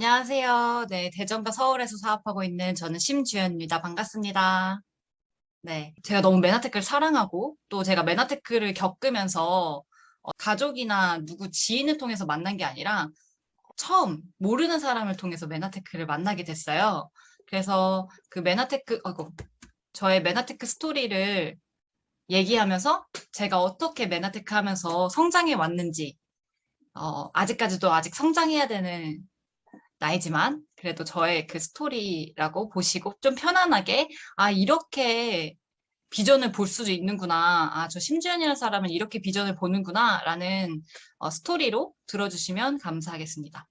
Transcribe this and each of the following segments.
안녕하세요. 네, 대전과 서울에서 사업하고 있는 저는 심주연입니다. 반갑습니다. 네, 제가 너무 메나테크를 사랑하고 또 제가 메나테크를 겪으면서 가족이나 누구 지인을 통해서 만난 게 아니라 처음 모르는 사람을 통해서 메나테크를 만나게 됐어요. 그래서 그 저의 메나테크 스토리를 얘기하면서 제가 어떻게 메나테크 하면서 성장해 왔는지, 아직까지도 아직 성장해야 되는 나이지만 그래도 저의 그 스토리라고 보시고 좀 편안하게 이렇게 비전을 볼 수도 있는구나. 저 심주연이라는 사람은 이렇게 비전을 보는구나 라는 스토리로 들어주시면 감사하겠습니다.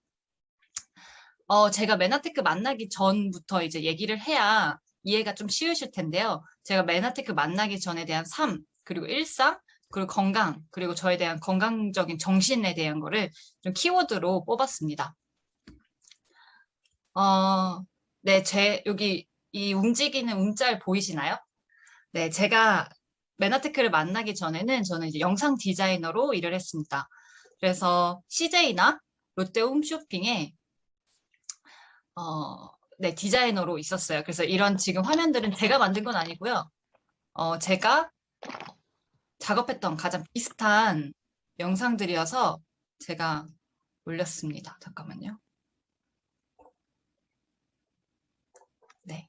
제가 메나테크 만나기 전부터 이제 얘기를 해야 이해가 좀 쉬우실 텐데요. 제가 메나테크 만나기 전에 대한 삶, 그리고 일상, 그리고 건강, 그리고 저에 대한 건강적인 정신에 대한 거를 좀 키워드로 뽑았습니다. 어, 네, 여기 이 움직이는 움짤 보이시나요? 네, 제가 메나테크를 만나기 전에는 저는 이제 영상 디자이너로 일을 했습니다. 그래서 CJ나 롯데 홈쇼핑에, 네, 디자이너로 있었어요. 그래서 이런 지금 화면들은 제가 만든 건 아니고요. 제가 작업했던 가장 비슷한 영상들이어서 제가 올렸습니다. 잠깐만요. 네.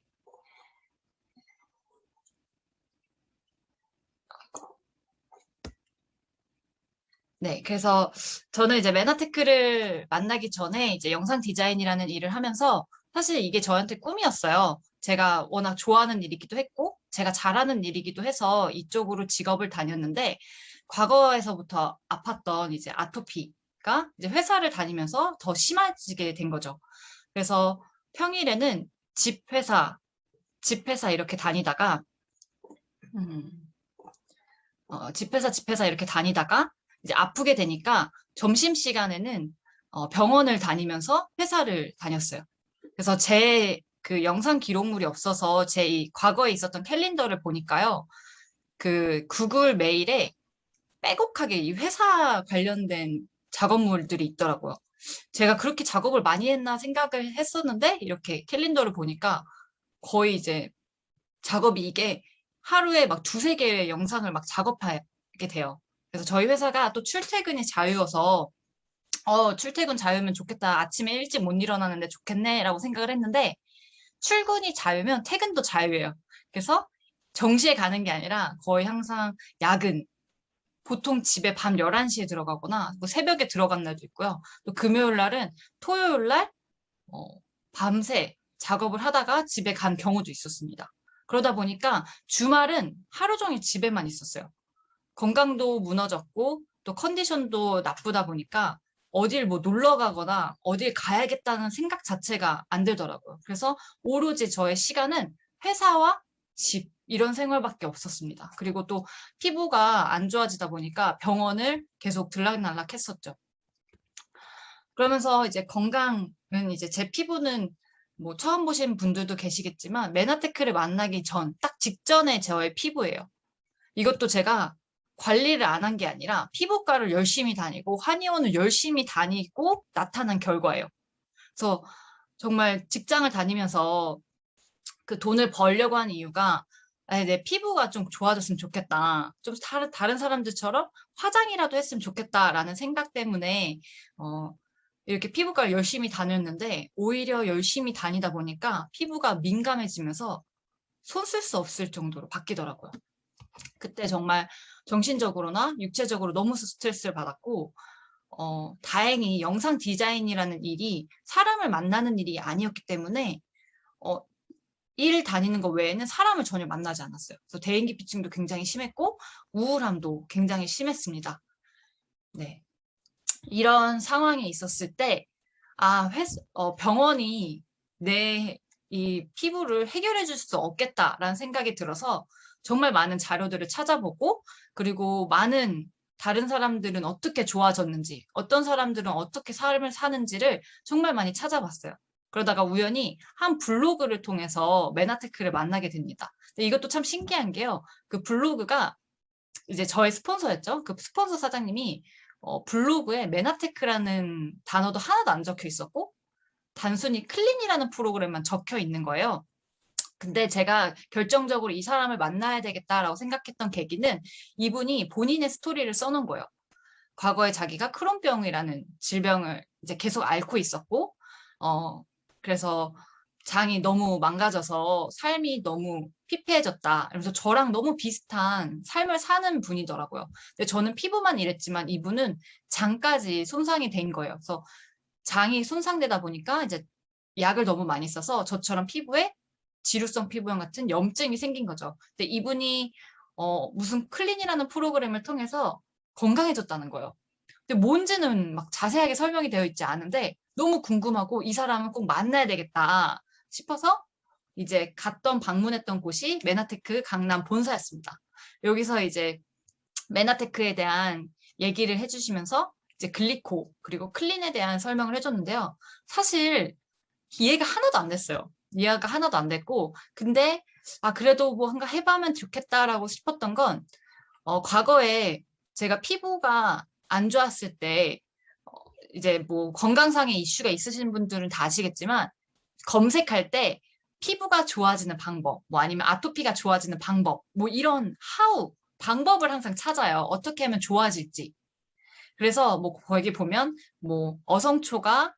네, 그래서 저는 이제 메나테크를 만나기 전에 이제 영상 디자인이라는 일을 하면서 사실 이게 저한테 꿈이었어요. 제가 워낙 좋아하는 일이기도 했고, 제가 잘하는 일이기도 해서 이쪽으로 직업을 다녔는데, 과거에서부터 아팠던 이제 아토피가 이제 회사를 다니면서 더 심해지게 된 거죠. 그래서 평일에는 집 회사, 집 회사 이렇게 다니다가, 음, 집 회사 이렇게 다니다가 이제 아프게 되니까 점심시간에는 병원을 다니면서 회사를 다녔어요. 그래서 제 그 영상 기록물이 없어서 제 이 과거에 있었던 캘린더를 보니까요. 그 구글 메일에 빼곡하게 이 회사 관련된 작업물들이 있더라고요. 제가 그렇게 작업을 많이 했나 생각을 했었는데 이렇게 캘린더를 보니까 거의 이제 작업이 이게 하루에 막 두세 개의 영상을 막 작업하게 돼요. 그래서 저희 회사가 또 출퇴근이 자유여서, 출퇴근 자유면 좋겠다. 아침에 일찍 못 일어나는데 좋겠네. 라고 생각을 했는데, 출근이 자유면 퇴근도 자유예요. 그래서 정시에 가는 게 아니라 거의 항상 야근, 보통 집에 밤 11시에 들어가거나 뭐 새벽에 들어간 날도 있고요. 또 금요일 날은 토요일 날 어, 밤새 작업을 하다가 집에 간 경우도 있었습니다. 그러다 보니까 주말은 하루 종일 집에만 있었어요. 건강도 무너졌고 또 컨디션도 나쁘다 보니까 어딜 뭐 놀러 가거나 어딜 가야겠다는 생각 자체가 안 들더라고요. 그래서 오로지 저의 시간은 회사와 집 이런 생활밖에 없었습니다. 그리고 또 피부가 안 좋아지다 보니까 병원을 계속 들락날락 했었죠. 그러면서 이제 건강은 이제 제 피부는 뭐 처음 보신 분들도 계시겠지만 메나테크를 만나기 전, 딱 직전에 저의 피부예요. 이것도 제가 관리를 안 한 게 아니라 피부과를 열심히 다니고 한의원을 열심히 다니고 나타난 결과예요. 그래서 정말 직장을 다니면서 그 돈을 벌려고 한 이유가 내 피부가 좀 좋아졌으면 좋겠다. 좀 다른 사람들처럼 화장이라도 했으면 좋겠다라는 생각 때문에 어, 이렇게 피부과를 열심히 다녔는데 오히려 열심히 다니다 보니까 피부가 민감해지면서 손 쓸 수 없을 정도로 바뀌더라고요. 그때 정말 정신적으로나 육체적으로 너무 스트레스를 받았고, 다행히 영상 디자인이라는 일이 사람을 만나는 일이 아니었기 때문에, 어, 일 다니는 거 외에는 사람을 전혀 만나지 않았어요. 그래서 대인기피증도 굉장히 심했고, 우울함도 굉장히 심했습니다. 네. 이런 상황에 있었을 때, 병원이 내 이 피부를 해결해 줄 수 없겠다라는 생각이 들어서 정말 많은 자료들을 찾아보고, 그리고 많은 다른 사람들은 어떻게 좋아졌는지, 어떤 사람들은 어떻게 삶을 사는지를 정말 많이 찾아봤어요. 그러다가 우연히 한 블로그를 통해서 메나테크를 만나게 됩니다. 근데 이것도 참 신기한 게요. 그 블로그가 이제 저의 스폰서였죠. 그 스폰서 사장님이 블로그에 메나테크라는 단어도 하나도 안 적혀 있었고 단순히 클린이라는 프로그램만 적혀 있는 거예요. 근데 제가 결정적으로 이 사람을 만나야 되겠다라고 생각했던 계기는 이분이 본인의 스토리를 써놓은 거예요. 과거에 자기가 크론병이라는 질병을 이제 계속 앓고 있었고, 어, 그래서 장이 너무 망가져서 삶이 너무 피폐해졌다. 그래서 저랑 너무 비슷한 삶을 사는 분이더라고요. 근데 저는 피부만 이랬지만 이분은 장까지 손상이 된 거예요. 그래서 장이 손상되다 보니까 이제 약을 너무 많이 써서 저처럼 피부에 지루성 피부염 같은 염증이 생긴 거죠. 근데 이분이 무슨 클린이라는 프로그램을 통해서 건강해졌다는 거예요. 근데 뭔지는 막 자세하게 설명이 되어 있지 않은데 너무 궁금하고 이 사람은 꼭 만나야 되겠다 싶어서 이제 방문했던 곳이 메나테크 강남 본사였습니다. 여기서 이제 메나테크에 대한 얘기를 해주시면서 이제 글리코 그리고 클린에 대한 설명을 해줬는데요. 사실 이해가 하나도 안 됐어요. 이해가 하나도 안 됐고 근데 그래도 뭐 한가 해보면 좋겠다라고 싶었던 건 과거에 제가 피부가 안 좋았을 때 어, 이제 뭐 건강상의 이슈가 있으신 분들은 다 아시겠지만 검색할 때 피부가 좋아지는 방법, 뭐 아니면 아토피가 좋아지는 방법, 뭐 이런 방법을 항상 찾아요. 어떻게 하면 좋아질지. 그래서 뭐 거기 보면 뭐 어성초가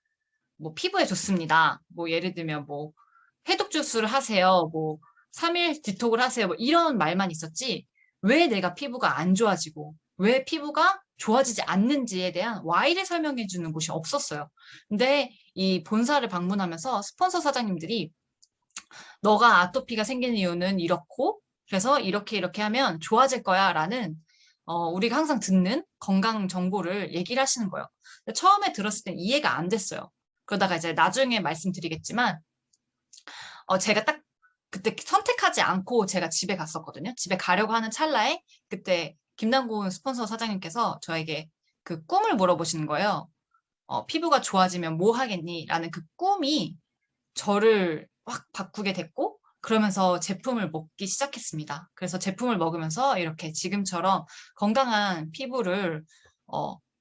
뭐 피부에 좋습니다. 뭐 예를 들면 뭐 해독 주스를 하세요. 뭐 3일 디톡을 하세요. 뭐 이런 말만 있었지. 왜 내가 피부가 안 좋아지고 왜 피부가 좋아지지 않는지에 대한 Y를 설명해 주는 곳이 없었어요. 근데 이 본사를 방문하면서 스폰서 사장님들이 너가 아토피가 생기는 이유는 이렇고 그래서 이렇게 하면 좋아질 거야라는 우리가 항상 듣는 건강 정보를 얘기를 하시는 거예요. 처음에 들었을 땐 이해가 안 됐어요. 그러다가 이제 나중에 말씀드리겠지만 제가 딱 그때 선택하지 않고 제가 집에 갔었거든요. 집에 가려고 하는 찰나에 그때 김남곤 스폰서 사장님께서 저에게 그 꿈을 물어보시는 거예요. 피부가 좋아지면 뭐 하겠니? 라는 그 꿈이 저를 확 바꾸게 됐고 그러면서 제품을 먹기 시작했습니다. 그래서 제품을 먹으면서 이렇게 지금처럼 건강한 피부를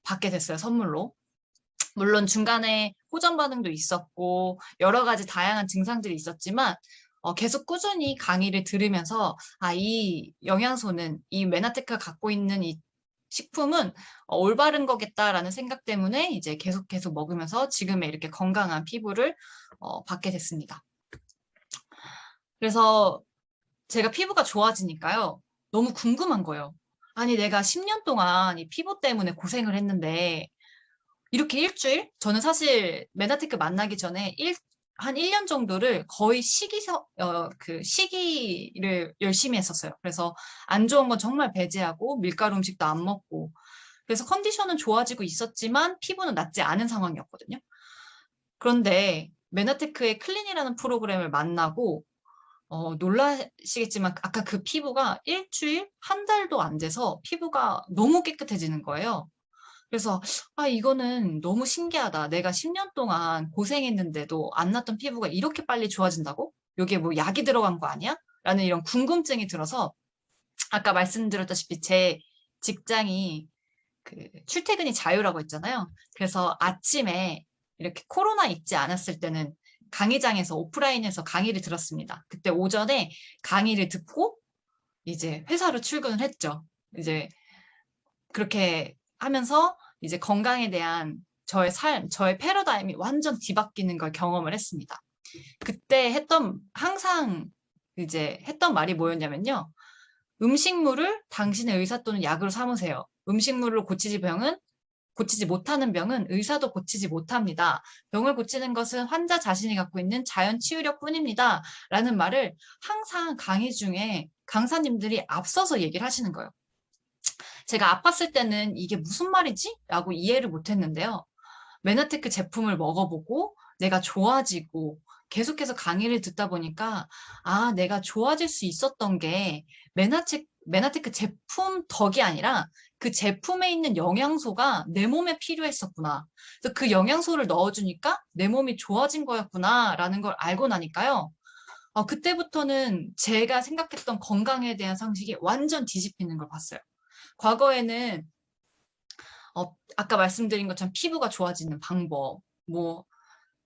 받게 됐어요, 선물로. 물론 중간에 호전 반응도 있었고 여러 가지 다양한 증상들이 있었지만 계속 꾸준히 강의를 들으면서 이 영양소는 이 메나테크가 갖고 있는 이 식품은 올바른 거겠다라는 생각 때문에 이제 계속 먹으면서 지금의 이렇게 건강한 피부를 받게 됐습니다. 그래서 제가 피부가 좋아지니까요. 너무 궁금한 거예요. 아니, 내가 10년 동안 이 피부 때문에 고생을 했는데 이렇게 일주일? 저는 사실 메나테크 만나기 전에 한 1년 정도를 거의 시기를 열심히 했었어요. 그래서 안 좋은 건 정말 배제하고 밀가루 음식도 안 먹고. 그래서 컨디션은 좋아지고 있었지만 피부는 낫지 않은 상황이었거든요. 그런데 메나테크의 클린이라는 프로그램을 만나고 놀라시겠지만 아까 그 피부가 일주일, 한 달도 안 돼서 피부가 너무 깨끗해지는 거예요. 그래서 이거는 너무 신기하다. 내가 10년 동안 고생했는데도 안 났던 피부가 이렇게 빨리 좋아진다고? 여기에 뭐 약이 들어간 거 아니야? 라는 이런 궁금증이 들어서 아까 말씀드렸다시피 제 직장이 출퇴근이 자유라고 했잖아요. 그래서 아침에 이렇게 코로나 있지 않았을 때는 강의장에서 오프라인에서 강의를 들었습니다. 그때 오전에 강의를 듣고 이제 회사로 출근을 했죠. 이제 그렇게 하면서 이제 건강에 대한 저의 저의 패러다임이 완전 뒤바뀌는 걸 경험을 했습니다. 그때 항상 이제 했던 말이 뭐였냐면요. 음식물을 당신의 의사 또는 약으로 삼으세요. 음식물로 고치지 못하는 병은 의사도 고치지 못합니다. 병을 고치는 것은 환자 자신이 갖고 있는 자연 치유력 뿐입니다. 라는 말을 항상 강의 중에 강사님들이 앞서서 얘기를 하시는 거예요. 제가 아팠을 때는 이게 무슨 말이지? 라고 이해를 못 했는데요. 메나테크 제품을 먹어보고 내가 좋아지고 계속해서 강의를 듣다 보니까 내가 좋아질 수 있었던 게 메나테크 제품 덕이 아니라 그 제품에 있는 영양소가 내 몸에 필요했었구나. 그래서 그 영양소를 넣어주니까 내 몸이 좋아진 거였구나라는 걸 알고 나니까요. 그때부터는 제가 생각했던 건강에 대한 상식이 완전 뒤집히는 걸 봤어요. 과거에는 아까 말씀드린 것처럼 피부가 좋아지는 방법, 뭐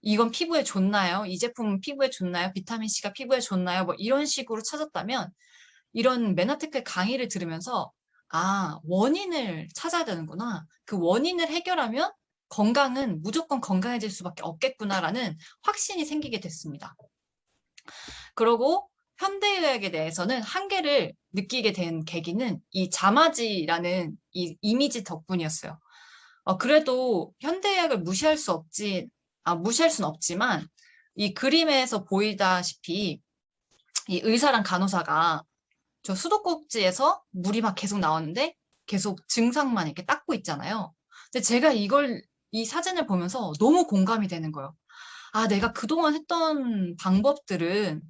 이건 피부에 좋나요? 이 제품은 피부에 좋나요? 비타민C가 피부에 좋나요? 뭐 이런 식으로 찾았다면 이런 메나테크의 강의를 들으면서 아, 원인을 찾아야 되는구나. 그 원인을 해결하면 건강은 무조건 건강해질 수밖에 없겠구나라는 확신이 생기게 됐습니다. 그러고 현대의학에 대해서는 한계를 느끼게 된 계기는 이 자마지라는 이 이미지 덕분이었어요. 그래도 현대의학을 무시할 수는 없지만 이 그림에서 보이다시피 이 의사랑 간호사가 저 수도꼭지에서 물이 막 계속 나오는데 계속 증상만 이렇게 닦고 있잖아요. 근데 제가 이 사진을 보면서 너무 공감이 되는 거예요. 아, 내가 그동안 했던 방법들은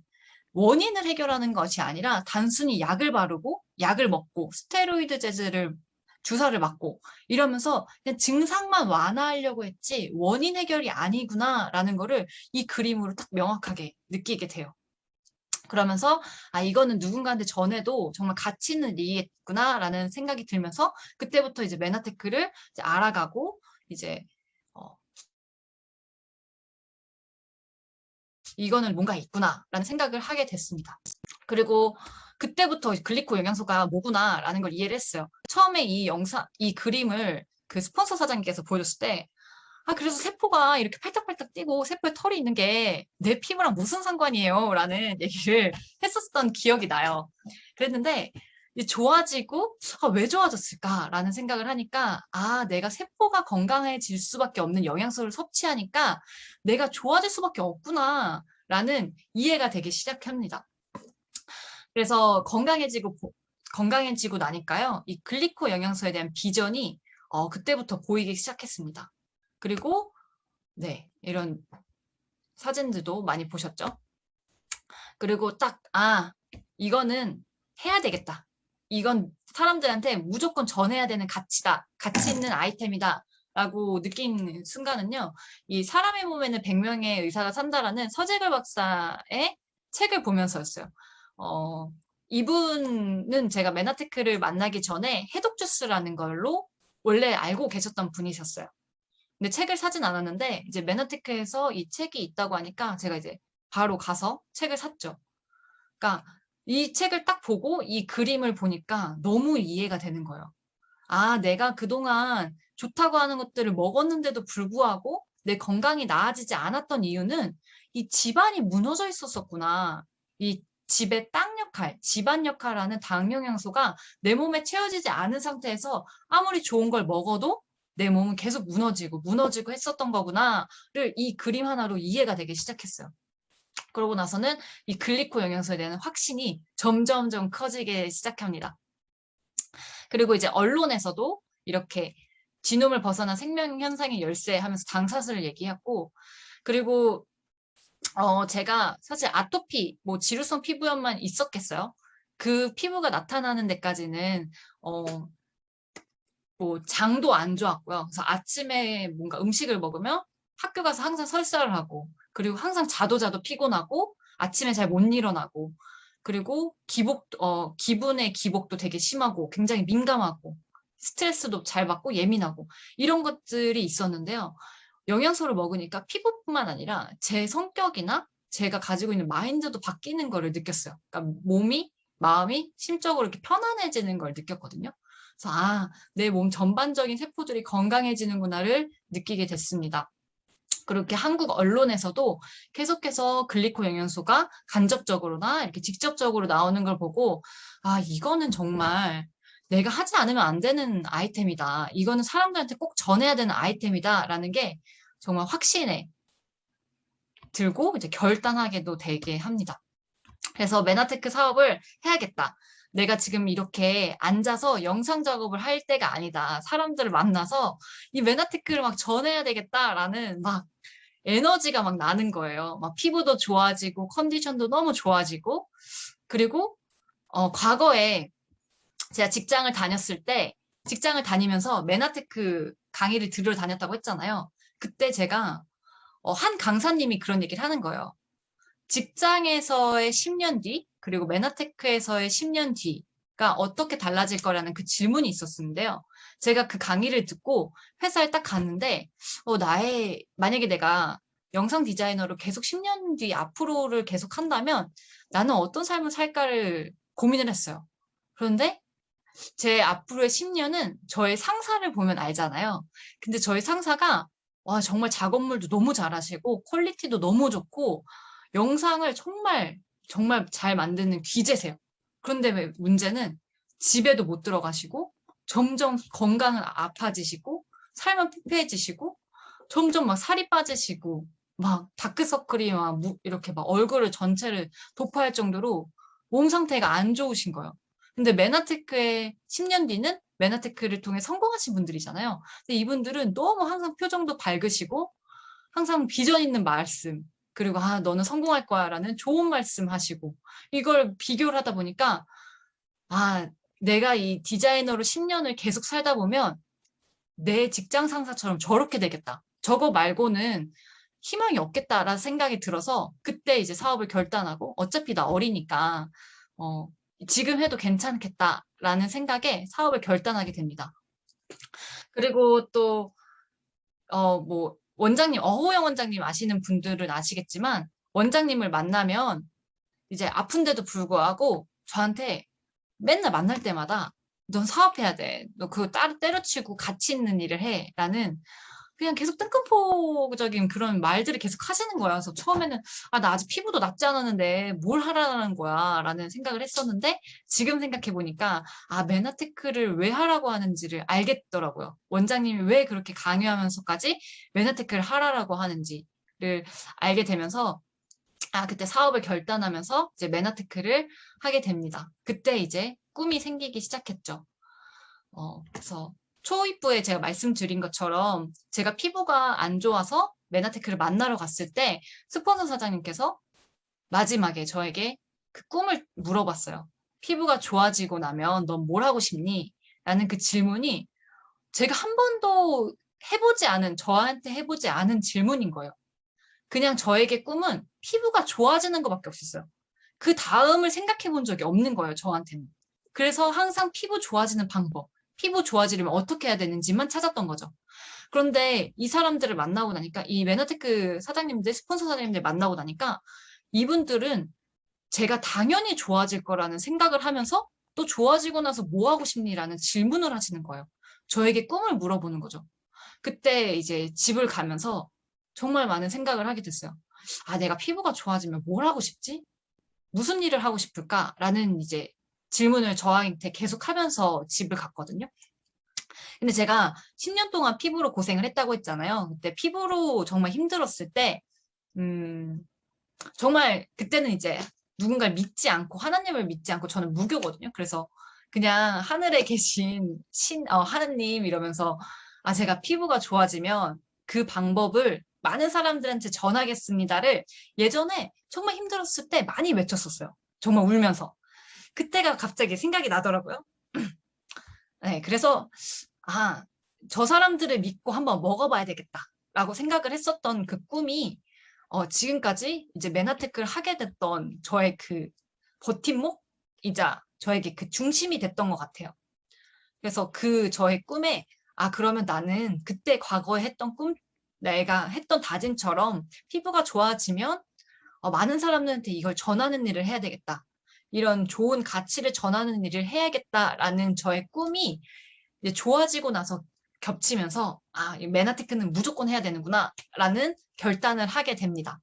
원인을 해결하는 것이 아니라 단순히 약을 바르고 약을 먹고 스테로이드 제제를 주사를 맞고 이러면서 그냥 증상만 완화하려고 했지 원인 해결이 아니구나라는 거를 이 그림으로 딱 명확하게 느끼게 돼요. 그러면서 아 이거는 누군가한테 전해도 정말 가치 있는 일이겠구나라는 생각이 들면서 그때부터 이제 메나테크를 이제 알아가고 이제 어, 이거는 뭔가 있구나라는 생각을 하게 됐습니다. 그리고 그때부터 글리코 영양소가 뭐구나라는 걸 이해를 했어요. 처음에 이 그림을 그 스폰서 사장님께서 보여줬을 때 아, 그래서 세포가 이렇게 팔딱팔딱 뛰고 세포에 털이 있는 게 내 피부랑 무슨 상관이에요? 라는 얘기를 했었던 기억이 나요. 그랬는데, 이제 좋아지고, 아, 왜 좋아졌을까라는 생각을 하니까, 아, 내가 세포가 건강해질 수밖에 없는 영양소를 섭취하니까 내가 좋아질 수밖에 없구나. 라는 이해가 되기 시작합니다. 그래서 건강해지고 나니까요, 이 글리코 영양소에 대한 비전이 그때부터 보이기 시작했습니다. 그리고 네, 이런 사진들도 많이 보셨죠? 그리고 딱, 아, 이거는 해야 되겠다. 이건 사람들한테 무조건 전해야 되는 가치다. 가치 있는 아이템이다. 라고 느낀 순간은요, 이 사람의 몸에는 100명의 의사가 산다라는 서재걸 박사의 책을 보면서였어요. 어, 이분은 제가 메나테크를 만나기 전에 해독주스라는 걸로 원래 알고 계셨던 분이셨어요. 근데 책을 사진 않았는데 이제 메나테크에서 이 책이 있다고 하니까 제가 이제 바로 가서 책을 샀죠. 그러니까 이 책을 딱 보고 이 그림을 보니까 너무 이해가 되는 거예요. 아, 내가 그동안 좋다고 하는 것들을 먹었는데도 불구하고 내 건강이 나아지지 않았던 이유는 이 집안이 무너져 있었었구나. 이 집의 땅 역할, 집안 역할하는 당 영양소가 내 몸에 채워지지 않은 상태에서 아무리 좋은 걸 먹어도 내 몸은 계속 무너지고 했었던 거구나를 이 그림 하나로 이해가 되기 시작했어요. 그러고 나서는 이 글리코 영양소에 대한 확신이 점점점 커지게 시작합니다. 그리고 이제 언론에서도 이렇게 지놈을 벗어난 생명 현상의 열쇠 하면서 당사슬을 얘기했고, 그리고 제가 사실 아토피, 뭐 지루성 피부염만 있었겠어요. 그 피부가 나타나는 데까지는 뭐 장도 안 좋았고요. 그래서 아침에 뭔가 음식을 먹으면 학교 가서 항상 설사를 하고, 그리고 항상 자도 피곤하고, 아침에 잘 못 일어나고, 그리고 기분의 기복도 되게 심하고, 굉장히 민감하고, 스트레스도 잘 받고 예민하고, 이런 것들이 있었는데요. 영양소를 먹으니까 피부뿐만 아니라 제 성격이나 제가 가지고 있는 마인드도 바뀌는 거를 느꼈어요. 그러니까 몸이, 마음이 심적으로 이렇게 편안해지는 걸 느꼈거든요. 그래서 아, 내 몸 전반적인 세포들이 건강해지는구나를 느끼게 됐습니다. 그렇게 한국 언론에서도 계속해서 글리코 영양소가 간접적으로나 이렇게 직접적으로 나오는 걸 보고 아, 이거는 정말 내가 하지 않으면 안 되는 아이템이다. 이거는 사람들한테 꼭 전해야 되는 아이템이다라는 게 정말 확신에 들고 이제 결단하게도 되게 합니다. 그래서 메나테크 사업을 해야겠다. 내가 지금 이렇게 앉아서 영상 작업을 할 때가 아니다. 사람들을 만나서 이 메나테크를 막 전해야 되겠다라는 막 에너지가 막 나는 거예요. 막 피부도 좋아지고 컨디션도 너무 좋아지고 그리고 과거에 제가 직장을 다녔을 때 직장을 다니면서 메나테크 강의를 들으러 다녔다고 했잖아요. 그때 제가 한 강사님이 그런 얘기를 하는 거예요. 직장에서의 10년 뒤, 그리고 메나테크에서의 10년 뒤가 어떻게 달라질 거라는 그 질문이 있었는데요. 제가 그 강의를 듣고 회사에 딱 갔는데, 만약에 내가 영상 디자이너로 계속 10년 뒤 앞으로를 계속 한다면 나는 어떤 삶을 살까를 고민을 했어요. 그런데 제 앞으로의 10년은 저의 상사를 보면 알잖아요. 근데 저희 상사가 와, 정말 작업물도 너무 잘하시고 퀄리티도 너무 좋고 영상을 정말 정말 잘 만드는 귀재세요. 그런데 왜 문제는 집에도 못 들어가시고 점점 건강은 아파지시고 삶은 피폐해지시고 점점 막 살이 빠지시고 막 다크서클이 막 이렇게 막 얼굴을 전체를 도파할 정도로 몸 상태가 안 좋으신 거예요. 근데 메나테크의 10년 뒤는 메나테크를 통해 성공하신 분들이잖아요. 근데 이분들은 너무 항상 표정도 밝으시고 항상 비전 있는 말씀 그리고 아 너는 성공할 거야라는 좋은 말씀 하시고 이걸 비교를 하다 보니까 아 내가 이 디자이너로 10년을 계속 살다 보면 내 직장 상사처럼 저렇게 되겠다. 저거 말고는 희망이 없겠다라는 생각이 들어서 그때 이제 사업을 결단하고 어차피 나 어리니까 어, 지금 해도 괜찮겠다라는 생각에 사업을 결단하게 됩니다. 그리고 또 뭐 원장님 어호영 원장님 아시는 분들은 아시겠지만 원장님을 만나면 이제 아픈데도 불구하고 저한테 맨날 만날 때마다 넌 사업해야 돼. 너 그거 때려치고 가치 있는 일을 해. 라는 그냥 계속 뜬금포적인 그런 말들을 계속 하시는 거야. 그래서 처음에는 아, 나 아직 피부도 낫지 않았는데 뭘 하라는 거야. 라는 생각을 했었는데 지금 생각해 보니까 아, 메나테크를 왜 하라고 하는지를 알겠더라고요. 원장님이 왜 그렇게 강요하면서까지 메나테크를 하라고 하는지를 알게 되면서 아, 그때 사업을 결단하면서 이제 메나테크를 하게 됩니다. 그때 이제 꿈이 생기기 시작했죠. 그래서 초입부에 제가 말씀드린 것처럼 제가 피부가 안 좋아서 메나테크를 만나러 갔을 때 스폰서 사장님께서 마지막에 저에게 그 꿈을 물어봤어요. 피부가 좋아지고 나면 넌 뭘 하고 싶니? 라는 그 질문이 제가 한 번도 저한테 해보지 않은 질문인 거예요. 그냥 저에게 꿈은 피부가 좋아지는 것밖에 없었어요. 그 다음을 생각해 본 적이 없는 거예요, 저한테는. 그래서 항상 피부 좋아지는 방법, 피부 좋아지려면 어떻게 해야 되는지만 찾았던 거죠. 그런데 이 사람들을 만나고 나니까, 이 메나테크 사장님들, 스폰서 사장님들 만나고 나니까 이분들은 제가 당연히 좋아질 거라는 생각을 하면서 또 좋아지고 나서 뭐 하고 싶니라는 질문을 하시는 거예요. 저에게 꿈을 물어보는 거죠. 그때 이제 집을 가면서 정말 많은 생각을 하게 됐어요. 아, 내가 피부가 좋아지면 뭘 하고 싶지? 무슨 일을 하고 싶을까? 라는 이제 질문을 저한테 계속 하면서 집을 갔거든요. 근데 제가 10년 동안 피부로 고생을 했다고 했잖아요. 그때 피부로 정말 힘들었을 때, 음, 정말 그때는 이제 누군가를 믿지 않고 하나님을 믿지 않고 저는 무교거든요. 그래서 그냥 하늘에 계신 하나님 이러면서 아, 제가 피부가 좋아지면 그 방법을 많은 사람들한테 전하겠습니다를 예전에 정말 힘들었을 때 많이 외쳤었어요. 정말 울면서. 그때가 갑자기 생각이 나더라고요. 네, 그래서 아, 저 사람들을 믿고 한번 먹어봐야 되겠다라고 생각을 했었던 그 꿈이 지금까지 이제 메나테크를 하게 됐던 저의 그 버팀목이자 저에게 그 중심이 됐던 것 같아요. 그래서 그 저의 꿈에 아, 그러면 나는 그때 과거에 했던 내가 했던 다짐처럼 피부가 좋아지면 많은 사람들한테 이걸 전하는 일을 해야 되겠다. 이런 좋은 가치를 전하는 일을 해야겠다라는 저의 꿈이 이제 좋아지고 나서 겹치면서 아, 이 메나테크는 무조건 해야 되는구나라는 결단을 하게 됩니다.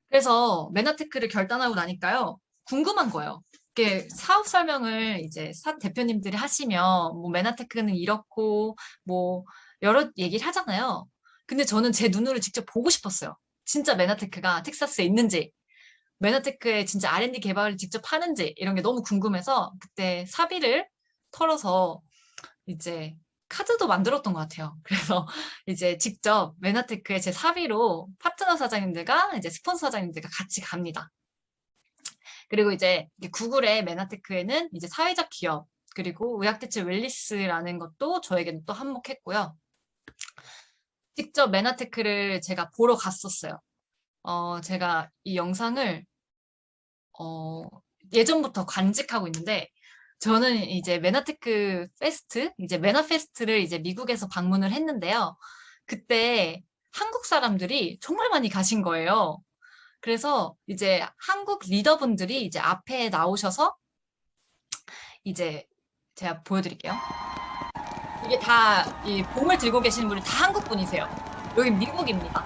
그래서 메나테크를 결단하고 나니까요. 궁금한 거예요. 이게 사업 설명을 이제 대표님들이 하시면 뭐 메나테크는 이렇고 뭐 여러 얘기를 하잖아요. 근데 저는 제 눈으로 직접 보고 싶었어요. 진짜 메나테크가 텍사스에 있는지, 메나테크의 진짜 R&D 개발을 직접 하는지 이런 게 너무 궁금해서 그때 사비를 털어서 이제 카드도 만들었던 것 같아요. 그래서 이제 직접 메나테크의 제 사비로 파트너 사장님들과 이제 스폰서 사장님들과 같이 갑니다. 그리고 이제 구글의 메나테크에는 이제 사회적 기업 그리고 의학대체 웰리스라는 것도 저에게는 또 한몫했고요. 직접 메나테크를 제가 보러 갔었어요. 제가 이 영상을 어, 예전부터 간직하고 있는데 저는 이제 메나테크 페스트, 이제 메나페스트를 이제 미국에서 방문을 했는데요. 그때 한국 사람들이 정말 많이 가신 거예요. 그래서 이제 한국 리더분들이 이제 앞에 나오셔서 이제 제가 보여드릴게요. 이게 다 이 봉을 들고 계시는 분이 다 한국 분이세요. 여기 미국입니다.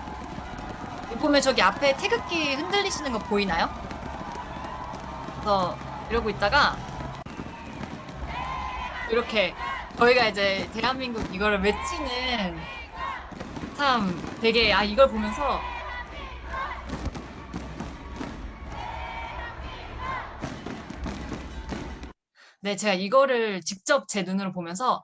여기 보면 저기 앞에 태극기 흔들리시는 거 보이나요? 그래서 이러고 있다가 이렇게 저희가 이제 대한민국 이거를 외치는 참 되게 이걸 보면서 네, 제가 이거를 직접 제 눈으로 보면서,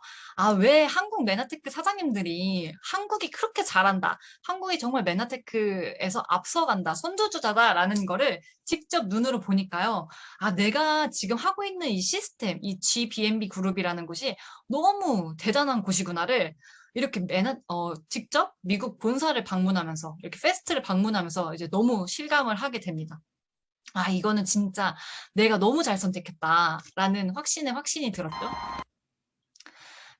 왜 한국 메나테크 사장님들이 한국이 그렇게 잘한다. 한국이 정말 메나테크에서 앞서간다. 선두주자다라는 거를 직접 눈으로 보니까요. 내가 지금 하고 있는 이 시스템, 이 GBNB 그룹이라는 곳이 너무 대단한 곳이구나를 이렇게 직접 미국 본사를 방문하면서, 이렇게 페스트를 방문하면서 이제 너무 실감을 하게 됩니다. 이거는 진짜 내가 너무 잘 선택했다라는 확신이 들었죠.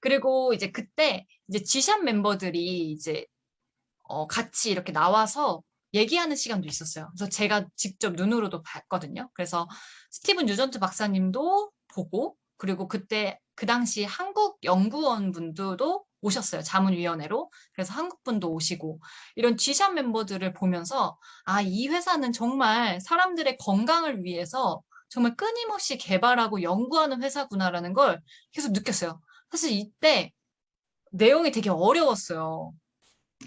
그리고 이제 그때 이제 G샵 멤버들이 이제 같이 이렇게 나와서 얘기하는 시간도 있었어요. 그래서 제가 직접 눈으로도 봤거든요. 그래서 스티븐 유전트 박사님도 보고, 그리고 그때 그 당시 한국 연구원 분들도 오셨어요. 자문위원회로. 그래서 한국 분도 오시고, 이런 G샵 멤버들을 보면서, 이 회사는 정말 사람들의 건강을 위해서 정말 끊임없이 개발하고 연구하는 회사구나라는 걸 계속 느꼈어요. 사실 이때 내용이 되게 어려웠어요.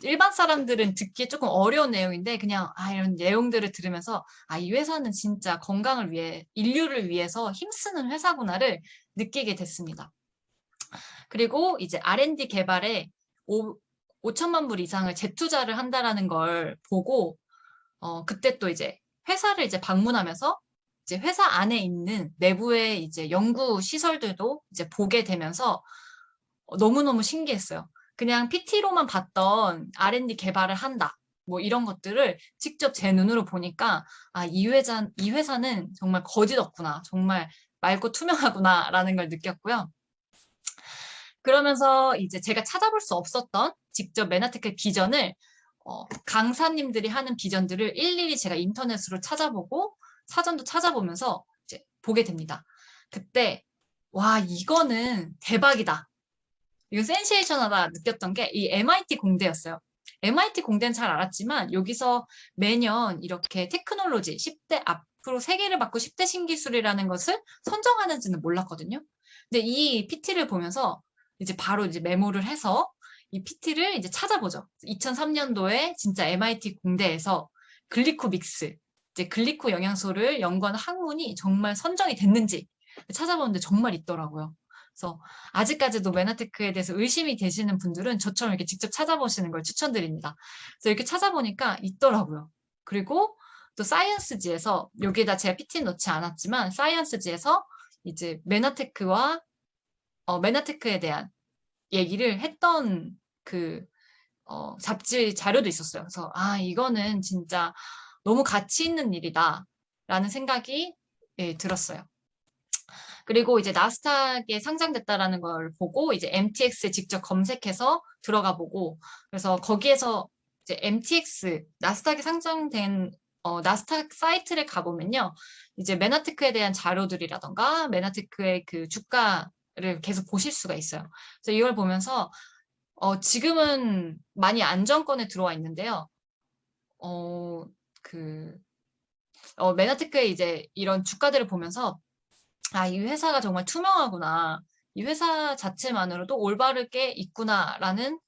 일반 사람들은 듣기에 조금 어려운 내용인데 그냥 이런 내용들을 들으면서 이 회사는 진짜 건강을 위해 인류를 위해서 힘쓰는 회사구나를 느끼게 됐습니다. 그리고 이제 R&D 개발에 5천만 불 이상을 재투자를 한다라는 걸 보고 그때 또 이제 회사를 이제 방문하면서 이제 회사 안에 있는 내부의 이제 연구 시설들도 이제 보게 되면서 너무너무 신기했어요. 그냥 PT로만 봤던 R&D 개발을 한다. 뭐 이런 것들을 직접 제 눈으로 보니까 이 회사는 정말 거짓 없구나. 정말 맑고 투명하구나라는 걸 느꼈고요. 그러면서 이제 제가 찾아볼 수 없었던 직접 메나테크의 비전을 강사님들이 하는 비전들을 일일이 제가 인터넷으로 찾아보고 사전도 찾아보면서 이제 보게 됩니다. 그때 이거는 대박이다. 이거 센세이션하다 느꼈던 게 이 MIT 공대였어요. MIT 공대는 잘 알았지만 여기서 매년 이렇게 테크놀로지 10대 앞으로 세계를 바꿀 10대 신기술이라는 것을 선정하는지는 몰랐거든요. 근데 이 PT를 보면서 이제 바로 이제 메모를 해서 이 PT를 이제 찾아보죠. 2003년도에 진짜 MIT 공대에서 글리코믹스, 이제 글리코 영양소를 연구하는 학문이 정말 선정이 됐는지 찾아보는데 정말 있더라고요. 그래서 아직까지도 메나테크에 대해서 의심이 되시는 분들은 저처럼 이렇게 직접 찾아보시는 걸 추천드립니다. 그래서 이렇게 찾아보니까 있더라고요. 그리고 또 사이언스지에서 여기에다 제가 PT 넣지 않았지만 사이언스지에서 이제 메나테크에 대한 얘기를 했던 그 잡지 자료도 있었어요. 그래서 이거는 진짜 너무 가치 있는 일이다라는 생각이 들었어요. 그리고 이제 나스닥에 상장됐다라는 걸 보고 이제 MTX에 직접 검색해서 들어가 보고 그래서 거기에서 이제 MTX 나스닥에 상장된 나스닥 사이트를 가보면요. 이제 메나테크에 대한 자료들이라던가 메나테크의 그 주가를 계속 보실 수가 있어요. 그래서 이걸 보면서 지금은 많이 안정권에 들어와 있는데요. 그 메나테크의 이제 이런 주가들을 보면서 이 회사가 정말 투명하구나. 이 회사 자체만으로도 올바르게 있구나라는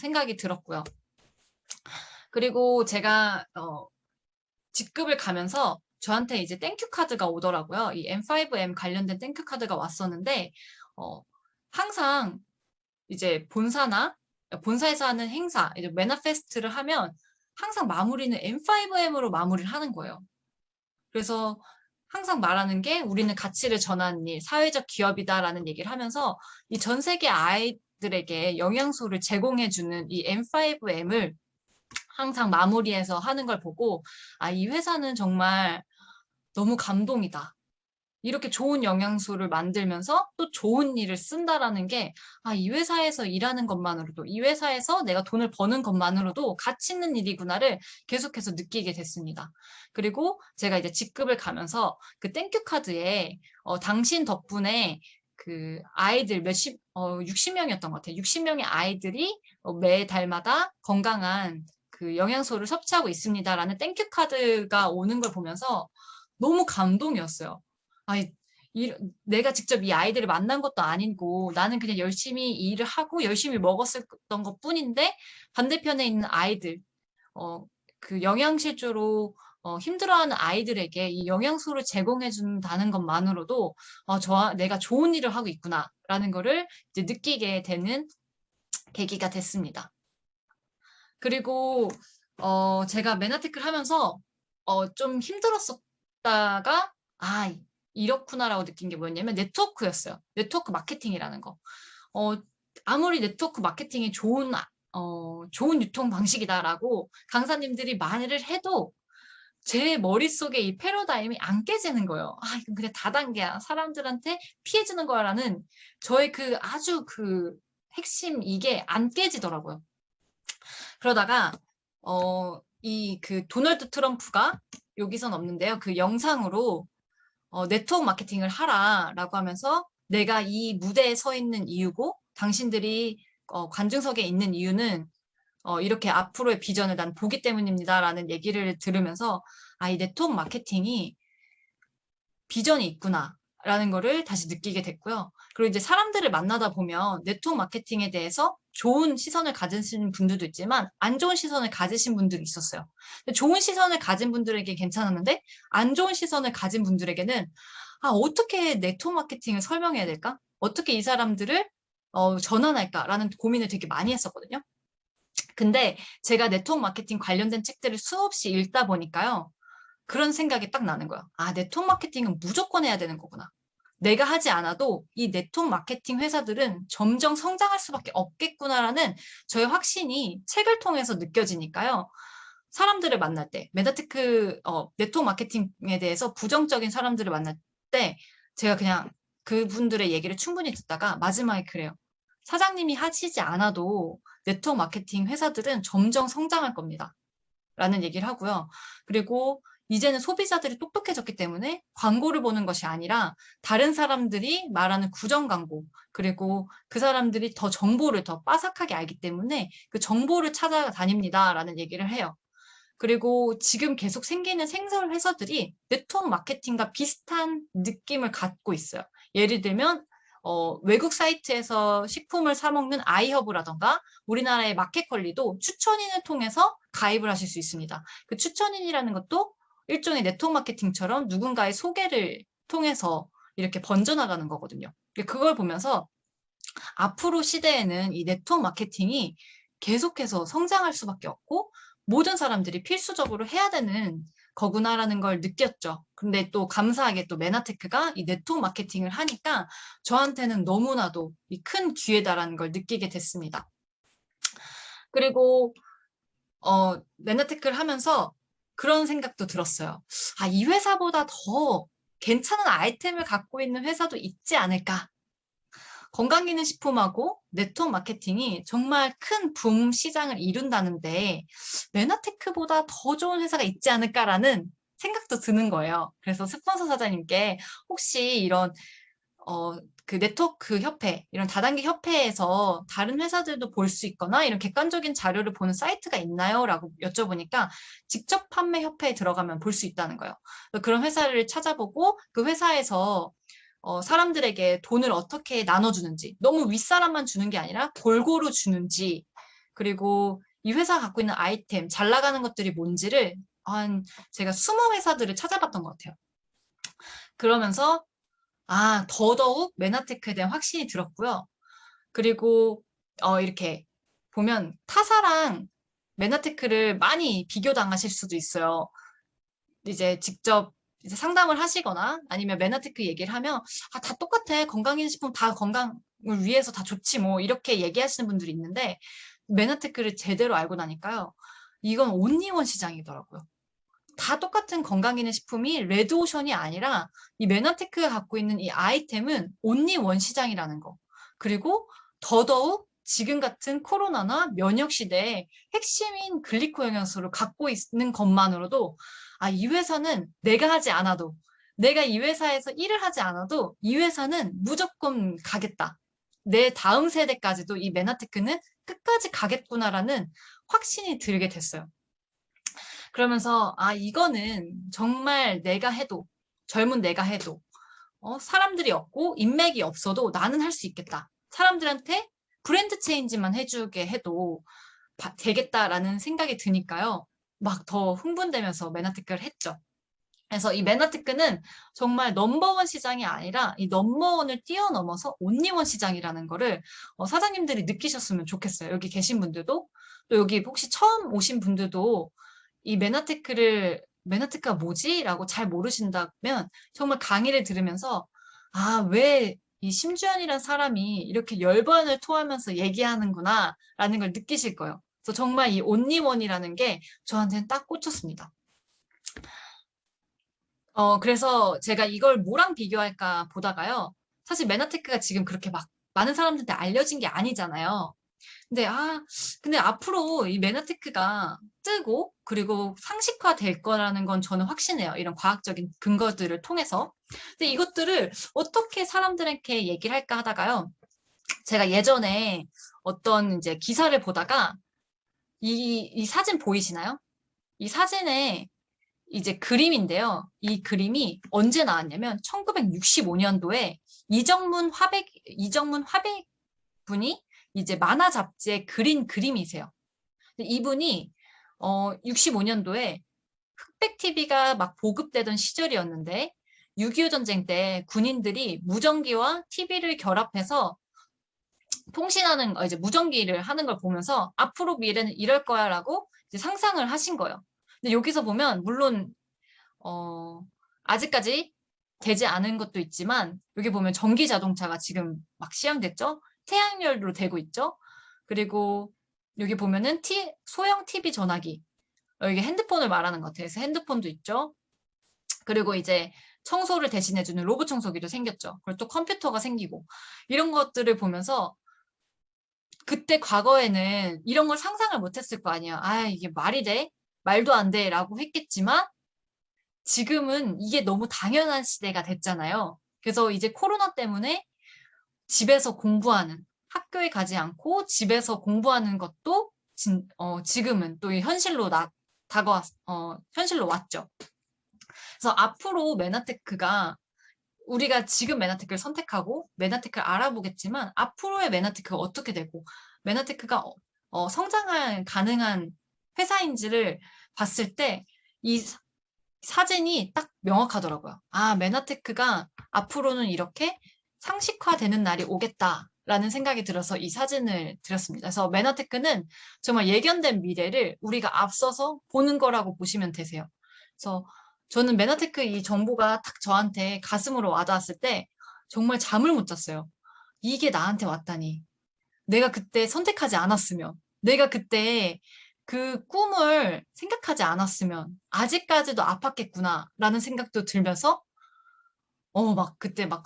생각이 들었고요. 그리고 제가 직급을 가면서 저한테 이제 땡큐 카드가 오더라고요. 이 M5M 관련된 땡큐 카드가 왔었는데 항상 이제 본사에서 하는 행사, 이제 메나페스트를 하면 항상 마무리는 M5M으로 마무리를 하는 거예요. 그래서 항상 말하는 게 우리는 가치를 전하는 일, 사회적 기업이다라는 얘기를 하면서 이 전 세계 아이들에게 영양소를 제공해주는 이 M5M을 항상 마무리해서 하는 걸 보고 이 회사는 정말 너무 감동이다. 이렇게 좋은 영양소를 만들면서 또 좋은 일을 쓴다라는 게, 아, 이 회사에서 일하는 것만으로도, 이 회사에서 내가 돈을 버는 것만으로도 가치 있는 일이구나를 계속해서 느끼게 됐습니다. 그리고 제가 이제 직급을 가면서 그 땡큐 카드에, 당신 덕분에 그 아이들 60명이었던 것 같아요. 60명의 아이들이 매달마다 건강한 그 영양소를 섭취하고 있습니다라는 땡큐 카드가 오는 걸 보면서 너무 감동이었어요. 아니, 내가 직접 이 아이들을 만난 것도 아니고 나는 그냥 열심히 일을 하고 열심히 먹었었던 것 뿐인데 반대편에 있는 아이들, 어, 그 영양실조로 힘들어하는 아이들에게 이 영양소를 제공해 준다는 것만으로도 내가 좋은 일을 하고 있구나라는 거를 이제 느끼게 되는 계기가 됐습니다. 그리고 제가 맨아티클 하면서 좀 힘들었었다가 이렇구나라고 느낀 게 뭐였냐면 네트워크였어요. 네트워크 마케팅이라는 거. 어, 아무리 네트워크 마케팅이 좋은 유통 방식이다라고 강사님들이 말을 해도 제 머릿속에 이 패러다임이 안 깨지는 거예요. 이건 그냥 다단계야. 사람들한테 피해주는 거야라는 저의 그 아주 그 핵심 이게 안 깨지더라고요. 그러다가 이 그 도널드 트럼프가 여기선 없는데요. 그 영상으로 네트워크 마케팅을 하라라고 하면서 내가 이 무대에 서 있는 이유고 당신들이 관중석에 있는 이유는 이렇게 앞으로의 비전을 난 보기 때문입니다라는 얘기를 들으면서 이 네트워크 마케팅이 비전이 있구나라는 거를 다시 느끼게 됐고요. 그리고 이제 사람들을 만나다 보면 네트워크 마케팅에 대해서 좋은 시선을 가지신 분들도 있지만 안 좋은 시선을 가지신 분들이 있었어요. 좋은 시선을 가진 분들에게 괜찮았는데 안 좋은 시선을 가진 분들에게는 어떻게 네트워크 마케팅을 설명해야 될까? 어떻게 이 사람들을 전환할까라는 고민을 되게 많이 했었거든요. 근데 제가 네트워크 마케팅 관련된 책들을 수없이 읽다 보니까요. 그런 생각이 딱 나는 거야. 네트워크 마케팅은 무조건 해야 되는 거구나. 내가 하지 않아도 이 네트워크 마케팅 회사들은 점점 성장할 수밖에 없겠구나라는 저의 확신이 책을 통해서 느껴지니까요. 사람들을 만날 때, 네트워크 마케팅에 대해서 부정적인 사람들을 만날 때, 제가 그냥 그분들의 얘기를 충분히 듣다가 마지막에 그래요. 사장님이 하시지 않아도 네트워크 마케팅 회사들은 점점 성장할 겁니다. 라는 얘기를 하고요. 그리고 이제는 소비자들이 똑똑해졌기 때문에 광고를 보는 것이 아니라 다른 사람들이 말하는 구정 광고, 그리고 그 사람들이 더 정보를 더 빠삭하게 알기 때문에 그 정보를 찾아다닙니다라는 얘기를 해요. 그리고 지금 계속 생기는 생설 회사들이 네트워크 마케팅과 비슷한 느낌을 갖고 있어요. 예를 들면 외국 사이트에서 식품을 사 먹는 아이허브라던가 우리나라의 마켓컬리도 추천인을 통해서 가입을 하실 수 있습니다. 그 추천인이라는 것도 일종의 네트워크 마케팅처럼 누군가의 소개를 통해서 이렇게 번져나가는 거거든요. 그걸 보면서 앞으로 시대에는 이 네트워크 마케팅이 계속해서 성장할 수밖에 없고 모든 사람들이 필수적으로 해야 되는 거구나라는 걸 느꼈죠. 근데 또 감사하게 또 메나테크가 이 네트워크 마케팅을 하니까 저한테는 너무나도 이 큰 기회다라는 걸 느끼게 됐습니다. 그리고 메나테크를 하면서 그런 생각도 들었어요. 이 회사보다 더 괜찮은 아이템을 갖고 있는 회사도 있지 않을까? 건강기능식품하고 네트워크 마케팅이 정말 큰 붐 시장을 이룬다는데 메나테크보다 더 좋은 회사가 있지 않을까라는 생각도 드는 거예요. 그래서 스폰서 사장님께 혹시 이런 그 네트워크 협회, 이런 다단계 협회에서 다른 회사들도 볼 수 있거나 이런 객관적인 자료를 보는 사이트가 있나요? 라고 여쭤보니까 직접 판매 협회에 들어가면 볼 수 있다는 거예요. 그런 회사를 찾아보고 그 회사에서 사람들에게 돈을 어떻게 나눠주는지, 너무 윗사람만 주는 게 아니라 골고루 주는지, 그리고 이 회사가 갖고 있는 아이템, 잘 나가는 것들이 뭔지를 제가 20회사들을 찾아봤던 것 같아요. 그러면서 더더욱 메나테크에 대한 확신이 들었고요. 그리고 이렇게 보면 타사랑 메나테크를 많이 비교당하실 수도 있어요. 이제 직접 이제 상담을 하시거나 아니면 메나테크 얘기를 하면 다 똑같아. 건강기능식품 다 건강을 위해서 다 좋지 뭐 이렇게 얘기하시는 분들이 있는데 메나테크를 제대로 알고 나니까요. 이건 온리원 시장이더라고요. 다 똑같은 건강기능식품이 레드오션이 아니라 이 메나테크가 갖고 있는 이 아이템은 온리 원 시장이라는 거. 그리고 더더욱 지금 같은 코로나나 면역 시대에 핵심인 글리코 영양소를 갖고 있는 것만으로도 아, 이 회사는 내가 하지 않아도 내가 이 회사에서 일을 하지 않아도 이 회사는 무조건 가겠다. 내 다음 세대까지도 이 메나테크는 끝까지 가겠구나라는 확신이 들게 됐어요. 그러면서 아 이거는 정말 내가 해도 젊은 내가 해도 사람들이 없고 인맥이 없어도 나는 할 수 있겠다. 사람들한테 브랜드 체인지만 해주게 해도 되겠다라는 생각이 드니까요. 막 더 흥분되면서 메나테크를 했죠. 그래서 이 메나테크는 정말 넘버원 시장이 아니라 이 넘버원을 뛰어넘어서 온리원 시장이라는 거를 사장님들이 느끼셨으면 좋겠어요. 여기 계신 분들도 또 여기 혹시 처음 오신 분들도 이 메나테크가 뭐지? 라고 잘 모르신다면 정말 강의를 들으면서 아, 왜 이 심주현이란 사람이 이렇게 열번을 토하면서 얘기하는구나 라는 걸 느끼실 거예요. 그래서 정말 이 온리원이라는 게 저한테는 딱 꽂혔습니다. 그래서 제가 이걸 뭐랑 비교할까 보다가요. 사실 메나테크가 지금 그렇게 막 많은 사람들한테 알려진 게 아니잖아요. 근데 앞으로 이 메나테크가 뜨고 그리고 상식화 될 거라는 건 저는 확신해요. 이런 과학적인 근거들을 통해서. 근데 이것들을 어떻게 사람들에게 얘기를 할까 하다가요. 제가 예전에 어떤 이제 기사를 보다가 이 사진 보이시나요? 이 사진에 이제 그림인데요. 이 그림이 언제 나왔냐면 1965년도에 이정문 화백 분이 이제 만화 잡지에 그린 그림이세요. 이분이 65년도에 흑백 TV가 막 보급되던 시절이었는데 6.25 전쟁 때 군인들이 무전기와 TV를 결합해서 통신하는 이제 무전기를 하는 걸 보면서 앞으로 미래는 이럴 거야라고 이제 상상을 하신 거예요. 근데 여기서 보면 물론 어, 아직까지 되지 않은 것도 있지만 여기 보면 전기 자동차가 지금 막 시행됐죠? 태양열로 되고 있죠? 그리고 여기 보면은 소형 TV 전화기. 여기 핸드폰을 말하는 것 같아요. 그래서 핸드폰도 있죠? 그리고 이제 청소를 대신해주는 로봇 청소기도 생겼죠. 그리고 또 컴퓨터가 생기고 이런 것들을 보면서 그때 과거에는 이런 걸 상상을 못했을 거 아니에요. 아, 이게 말이 돼? 말도 안 돼. 라고 했겠지만 지금은 이게 너무 당연한 시대가 됐잖아요. 그래서 이제 코로나 때문에 집에서 공부하는, 학교에 가지 않고 집에서 공부하는 것도 지금은 또 현실로 왔죠. 그래서 앞으로 메나테크가 우리가 지금 메나테크를 선택하고 메나테크를 알아보겠지만 앞으로의 메나테크가 어떻게 되고 메나테크가 성장할 가능한 회사인지를 봤을 때 이 사진이 딱 명확하더라고요. 아, 메나테크가 앞으로는 이렇게 상식화되는 날이 오겠다라는 생각이 들어서 이 사진을 드렸습니다. 그래서 메나테크는 정말 예견된 미래를 우리가 앞서서 보는 거라고 보시면 되세요. 그래서 저는 메나테크 이 정보가 딱 저한테 가슴으로 와닿았을 때 정말 잠을 못 잤어요. 이게 나한테 왔다니. 내가 그때 선택하지 않았으면, 내가 그때 그 꿈을 생각하지 않았으면 아직까지도 아팠겠구나라는 생각도 들면서 막 그때 막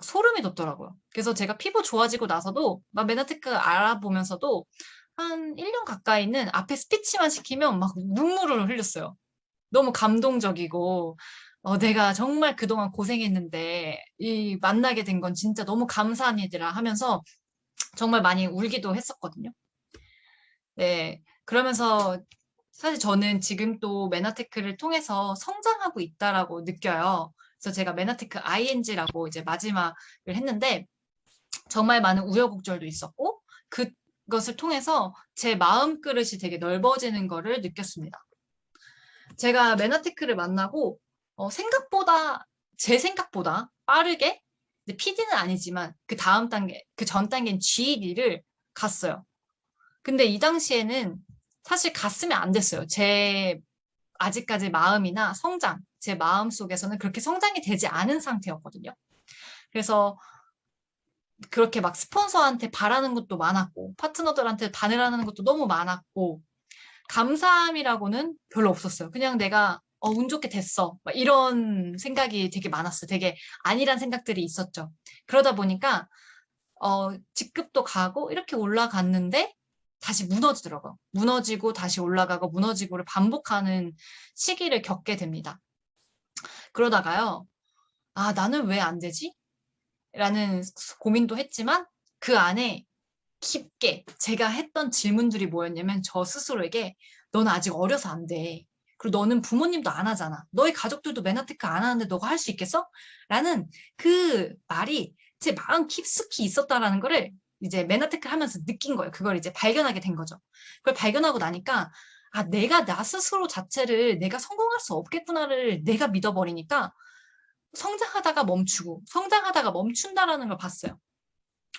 소름이 돋더라고요. 그래서 제가 피부 좋아지고 나서도 막 메나테크 알아보면서도 한 1년 가까이는 앞에 스피치만 시키면 막 눈물을 흘렸어요. 너무 감동적이고 내가 정말 그동안 고생했는데 이 만나게 된 건 진짜 너무 감사한 일이라 하면서 정말 많이 울기도 했었거든요. 네. 그러면서 사실 저는 지금 또 메나테크를 통해서 성장하고 있다라고 느껴요. 그래서 제가 메나테크 ING라고 이제 마지막을 했는데 정말 많은 우여곡절도 있었고 그것을 통해서 제 마음 그릇이 되게 넓어지는 거를 느꼈습니다. 제가 메나테크를 만나고 제 생각보다 빠르게 PD는 아니지만 그 다음 단계, 그 전 단계인 GED를 갔어요. 근데 이 당시에는 사실 갔으면 안 됐어요. 제 아직까지 마음이나 성장, 제 마음 속에서는 그렇게 성장이 되지 않은 상태였거든요. 그래서 그렇게 막 스폰서한테 바라는 것도 많았고, 파트너들한테 바라는 것도 너무 많았고, 감사함이라고는 별로 없었어요. 그냥 내가 운 좋게 됐어. 막 이런 생각이 되게 많았어요. 되게 아니란 생각들이 있었죠. 그러다 보니까 직급도 가고 이렇게 올라갔는데 다시 무너지더라고요. 무너지고 다시 올라가고 무너지고를 반복하는 시기를 겪게 됩니다. 그러다가요. 아, 나는 왜 안 되지? 라는 고민도 했지만 그 안에 깊게 제가 했던 질문들이 뭐였냐면 저 스스로에게 너는 아직 어려서 안 돼. 그리고 너는 부모님도 안 하잖아. 너희 가족들도 맨하테크 안 하는데 너가 할 수 있겠어? 라는 그 말이 제 마음 깊숙이 있었다라는 거를 이제 맨하테크 하면서 느낀 거예요. 그걸 이제 발견하게 된 거죠. 그걸 발견하고 나니까 아, 내가 나 스스로 자체를 내가 성공할 수 없겠구나를 내가 믿어버리니까 성장하다가 멈추고 성장하다가 멈춘다라는 걸 봤어요.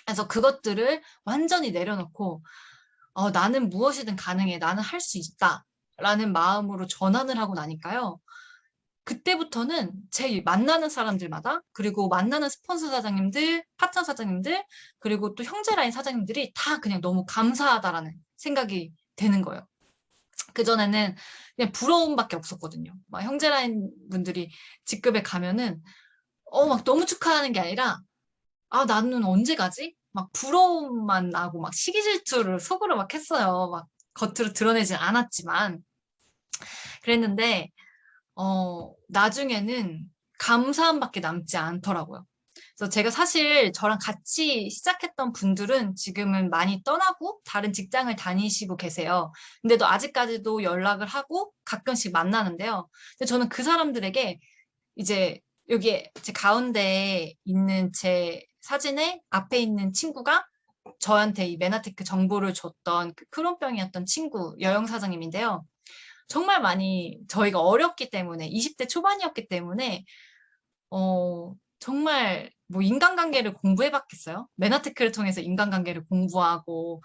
그래서 그것들을 완전히 내려놓고 나는 무엇이든 가능해. 나는 할 수 있다. 라는 마음으로 전환을 하고 나니까요. 그때부터는 제 만나는 사람들마다 그리고 만나는 스폰서 사장님들, 파트너 사장님들 그리고 또 형제라인 사장님들이 다 그냥 너무 감사하다라는 생각이 되는 거예요. 그전에는 그냥 부러움밖에 없었거든요. 막 형제라인 분들이 직급에 가면은 막 너무 축하하는 게 아니라 아, 나는 언제 가지? 막 부러움만 나고 막 시기 질투를 속으로 막 했어요. 막 겉으로 드러내진 않았지만 그랬는데 나중에는 감사함밖에 남지 않더라고요. 그래서 제가 사실 저랑 같이 시작했던 분들은 지금은 많이 떠나고 다른 직장을 다니시고 계세요. 근데도 아직까지도 연락을 하고 가끔씩 만나는데요. 근데 저는 그 사람들에게 이제 여기 제 가운데에 있는 제 사진에 앞에 있는 친구가 저한테 이 메나테크 정보를 줬던 그 크론병이었던 친구, 여영 사장님인데요. 정말 많이 저희가 어렸기 때문에 20대 초반이었기 때문에 정말 뭐 인간관계를 공부해봤겠어요? 메나테크를 통해서 인간관계를 공부하고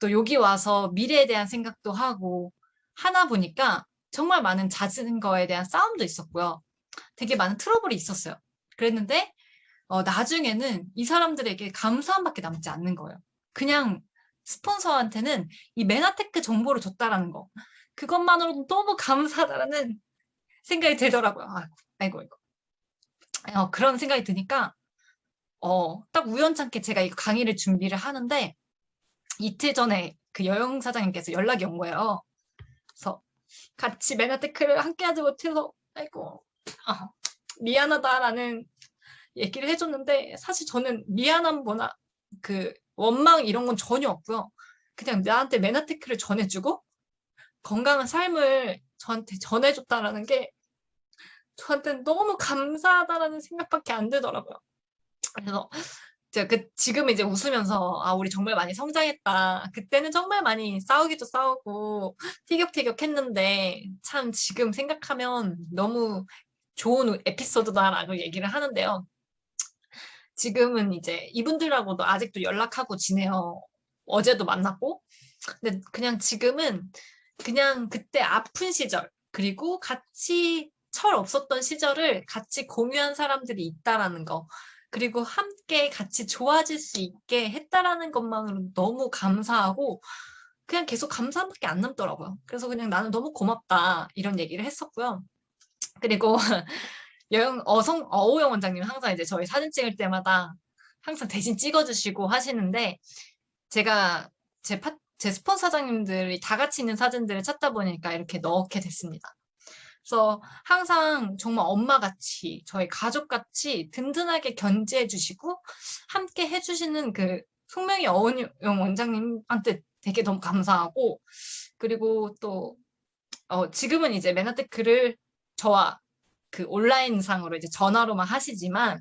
또 여기 와서 미래에 대한 생각도 하고 하나 보니까 정말 많은 자전거에 대한 싸움도 있었고요. 되게 많은 트러블이 있었어요. 그랬는데 나중에는 이 사람들에게 감사함밖에 남지 않는 거예요. 그냥 스폰서한테는 이 메나테크 정보를 줬다라는 거. 그것만으로도 너무 감사하다라는 생각이 들더라고요. 아이고, 아이고. 그런 생각이 드니까, 딱 우연찮게 제가 이 강의를 준비를 하는데, 이틀 전에 그 여영 사장님께서 연락이 온 거예요. 그래서 같이 메나테크를 함께 하지 못해서, 아이고, 아, 미안하다라는 얘기를 해줬는데, 사실 저는 미안함보다 그 원망 이런 건 전혀 없고요. 그냥 나한테 메나테크를 전해주고, 건강한 삶을 저한테 전해줬다라는 게 저한테는 너무 감사하다라는 생각밖에 안 들더라고요. 그래서 제가 지금 이제 웃으면서 아, 우리 정말 많이 성장했다. 그때는 정말 많이 싸우기도 싸우고 티격태격 했는데 참 지금 생각하면 너무 좋은 에피소드다라고 얘기를 하는데요. 지금은 이제 이분들하고도 아직도 연락하고 지내요. 어제도 만났고. 근데 그냥 지금은 그냥 그때 아픈 시절, 그리고 같이 철 없었던 시절을 같이 공유한 사람들이 있다라는 거, 그리고 함께 같이 좋아질 수 있게 했다라는 것만으로 너무 감사하고, 그냥 계속 감사함밖에 안 남더라고요. 그래서 그냥 나는 너무 고맙다, 이런 얘기를 했었고요. 그리고 어우영 원장님 항상 이제 저희 사진 찍을 때마다 항상 대신 찍어주시고 하시는데, 제가 제 스폰 사장님들이 다 같이 있는 사진들을 찾다 보니까 이렇게 넣게 됐습니다. 그래서 항상 정말 엄마같이 저희 가족같이 든든하게 견제해 주시고 함께 해주시는 그 송명희 어은영 원장님한테 되게 너무 감사하고 그리고 또 지금은 이제 맨하테크를 저와 그 온라인상으로 이제 전화로만 하시지만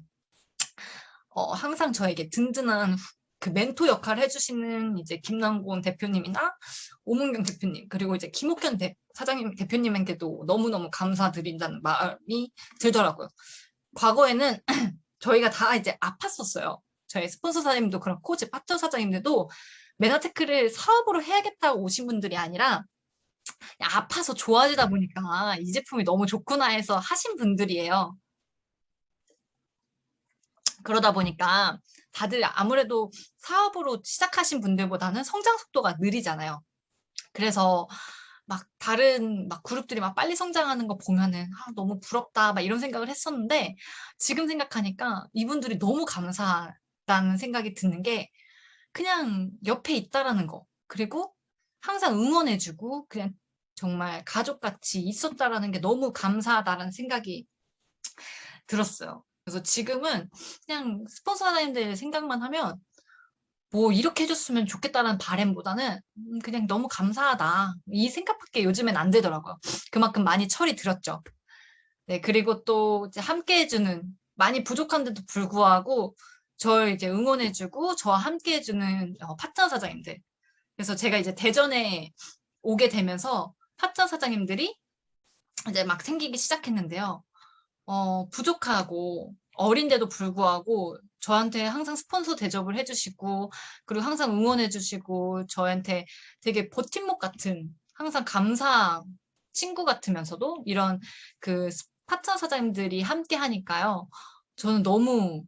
항상 저에게 든든한 그 멘토 역할을 해주시는 이제 김남곤 대표님이나 오문경 대표님, 그리고 이제 김옥현 사장님 대표님에게도 너무너무 감사드린다는 마음이 들더라고요. 과거에는 저희가 다 이제 아팠었어요. 저희 스폰서 사장님도 그렇고, 제 파트너 사장님들도 메나테크를 사업으로 해야겠다고 오신 분들이 아니라 아파서 좋아지다 보니까 이 제품이 너무 좋구나 해서 하신 분들이에요. 그러다 보니까 다들 아무래도 사업으로 시작하신 분들보다는 성장 속도가 느리잖아요. 그래서 막 다른 막 그룹들이 막 빨리 성장하는 거 보면은 너무 부럽다 막 이런 생각을 했었는데 지금 생각하니까 이분들이 너무 감사하다는 생각이 드는 게 그냥 옆에 있다라는 거. 그리고 항상 응원해주고 그냥 정말 가족같이 있었다라는 게 너무 감사하다라는 생각이 들었어요. 그래서 지금은 그냥 스폰서 사장님들 생각만 하면 뭐 이렇게 해줬으면 좋겠다는 바램보다는 그냥 너무 감사하다. 이 생각밖에 요즘엔 안 되더라고요. 그만큼 많이 철이 들었죠. 네, 그리고 또 이제 함께 해주는 많이 부족한데도 불구하고 저를 이제 응원해주고 저와 함께 해주는 파트너 사장님들. 그래서 제가 이제 대전에 오게 되면서 파트너 사장님들이 이제 막 생기기 시작했는데요. 부족하고 어린데도 불구하고 저한테 항상 스폰서 대접을 해주시고, 그리고 항상 응원해주시고, 저한테 되게 버팀목 같은, 항상 감사 친구 같으면서도 이런 그 파트너 사장님들이 함께 하니까요. 저는 너무